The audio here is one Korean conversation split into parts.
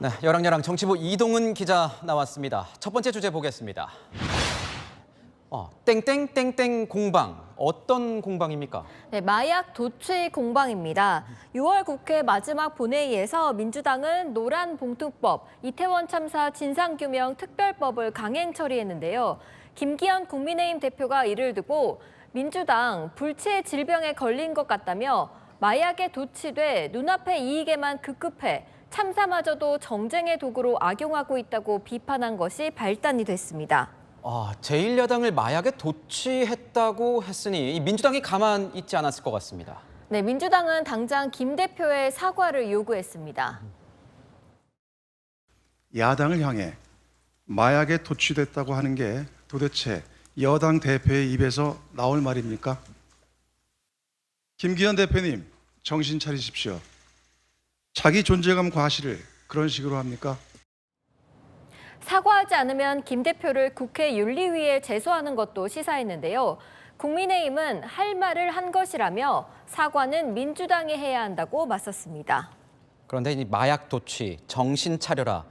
네, 여랑여랑 정치부 이동은 기자 나왔습니다. 첫 번째 주제 보겠습니다. 땡땡땡땡 공방, 어떤 공방입니까? 네, 마약 도취 공방입니다. 6월 국회 마지막 본회의에서 민주당은 노란봉투법, 이태원 참사 진상규명 특별법을 강행 처리했는데요. 김기현 국민의힘 대표가 이를 두고 민주당 불치의 질병에 걸린 것 같다며 마약에 도취돼 눈앞의 이익에만 급급해 참사마저도 정쟁의 도구로 악용하고 있다고 비판한 것이 발단이 됐습니다. 제1야당을 마약에 도취했다고 했으니 이 민주당이 가만 있지 않았을 것 같습니다. 네, 민주당은 당장 김 대표의 사과를 요구했습니다. 야당을 향해 마약에 도취됐다고 하는 게 도대체 여당 대표의 입에서 나올 말입니까? 김기현 대표님, 정신 차리십시오. 자기 존재감 과시를 그런 식으로 합니까? 사과하지 않으면 김 대표를 국회 윤리위에 제소하는 것도 시사했는데요. 국민의힘은 할 말을 한 것이라며 사과는 민주당이 해야 한다고 맞섰습니다. 그런데 이 마약 도취, 정신 차려라.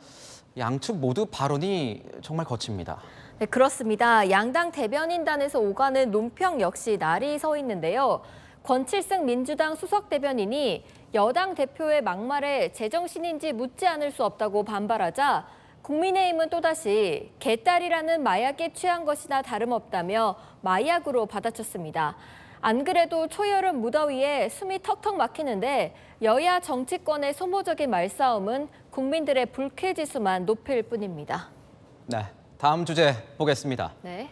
양측 모두 발언이 정말 거칩니다. 네, 그렇습니다. 양당 대변인단에서 오가는 논평 역시 날이 서 있는데요. 권칠승 민주당 수석 대변인이 여당 대표의 막말에 제정신인지 묻지 않을 수 없다고 반발하자 국민의힘은 또다시 개딸이라는 마약에 취한 것이나 다름없다며 마약으로 받아쳤습니다. 안 그래도 초여름 무더위에 숨이 턱턱 막히는데 여야 정치권의 소모적인 말싸움은 국민들의 불쾌지수만 높일 뿐입니다. 네, 다음 주제 보겠습니다. 네.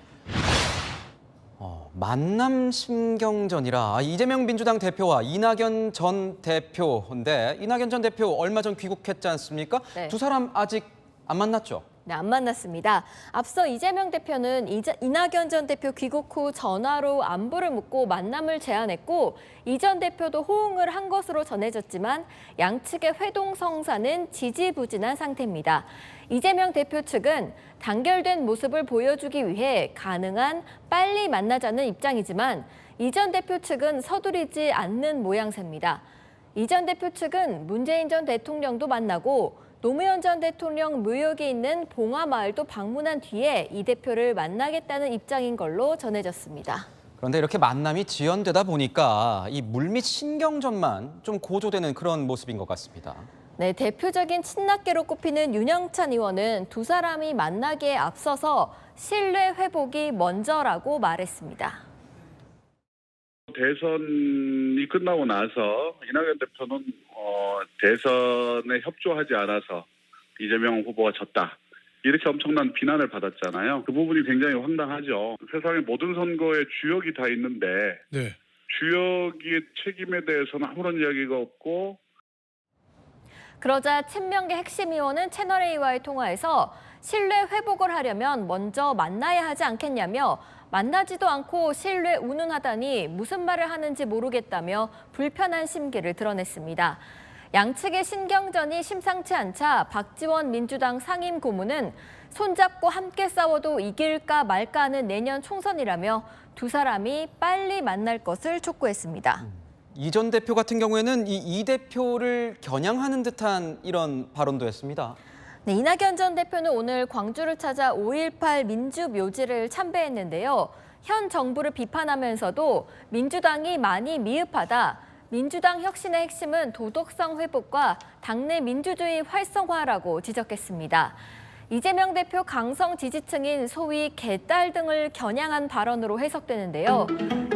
만남 신경전이라 이재명 민주당 대표와 이낙연 전 대표인데 이낙연 전 대표 얼마 전 귀국했지 않습니까? 네. 두 사람 아직 안 만났죠? 네, 안 만났습니다. 앞서 이재명 대표는 이낙연 전 대표 귀국 후 전화로 안부를 묻고 만남을 제안했고 이 전 대표도 호응을 한 것으로 전해졌지만 양측의 회동 성사는 지지부진한 상태입니다. 이재명 대표 측은 단결된 모습을 보여주기 위해 가능한 빨리 만나자는 입장이지만 이 전 대표 측은 서두르지 않는 모양새입니다. 이 전 대표 측은 문재인 전 대통령도 만나고 노무현 전 대통령 묘역이 있는 봉화마을도 방문한 뒤에 이 대표를 만나겠다는 입장인 걸로 전해졌습니다. 그런데 이렇게 만남이 지연되다 보니까 이 물밑 신경전만 좀 고조되는 그런 모습인 것 같습니다. 네, 대표적인 친낙계로 꼽히는 윤영찬 의원은 두 사람이 만나기에 앞서서 신뢰 회복이 먼저라고 말했습니다. 대선이 끝나고 나서 이낙연 대표는 대선에 협조하지 않아서 이재명 후보가 졌다. 이렇게 엄청난 비난을 받았잖아요. 그 부분이 굉장히 황당하죠. 세상의 모든 선거에 주역이 다 있는데 주역의 책임에 대해서는 아무런 이야기가 없고 그러자 친명계 핵심 의원은 채널A와의 통화에서 신뢰 회복을 하려면 먼저 만나야 하지 않겠냐며 만나지도 않고 신뢰 운운하다니 무슨 말을 하는지 모르겠다며 불편한 심기를 드러냈습니다. 양측의 신경전이 심상치 않자 박지원 민주당 상임 고문은 손잡고 함께 싸워도 이길까 말까 하는 내년 총선이라며 두 사람이 빨리 만날 것을 촉구했습니다. 이 전 대표 같은 경우에는 이 대표를 겨냥하는 듯한 이런 발언도 했습니다. 네, 이낙연 전 대표는 오늘 광주를 찾아 5.18 민주묘지를 참배했는데요. 현 정부를 비판하면서도 민주당이 많이 미흡하다. 민주당 혁신의 핵심은 도덕성 회복과 당내 민주주의 활성화라고 지적했습니다. 이재명 대표 강성 지지층인 소위 개딸 등을 겨냥한 발언으로 해석되는데요.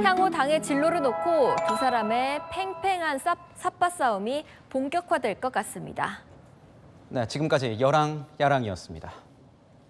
향후 당의 진로를 놓고 두 사람의 팽팽한 삿바싸움이 본격화될 것 같습니다. 네, 지금까지 여랑야랑이었습니다.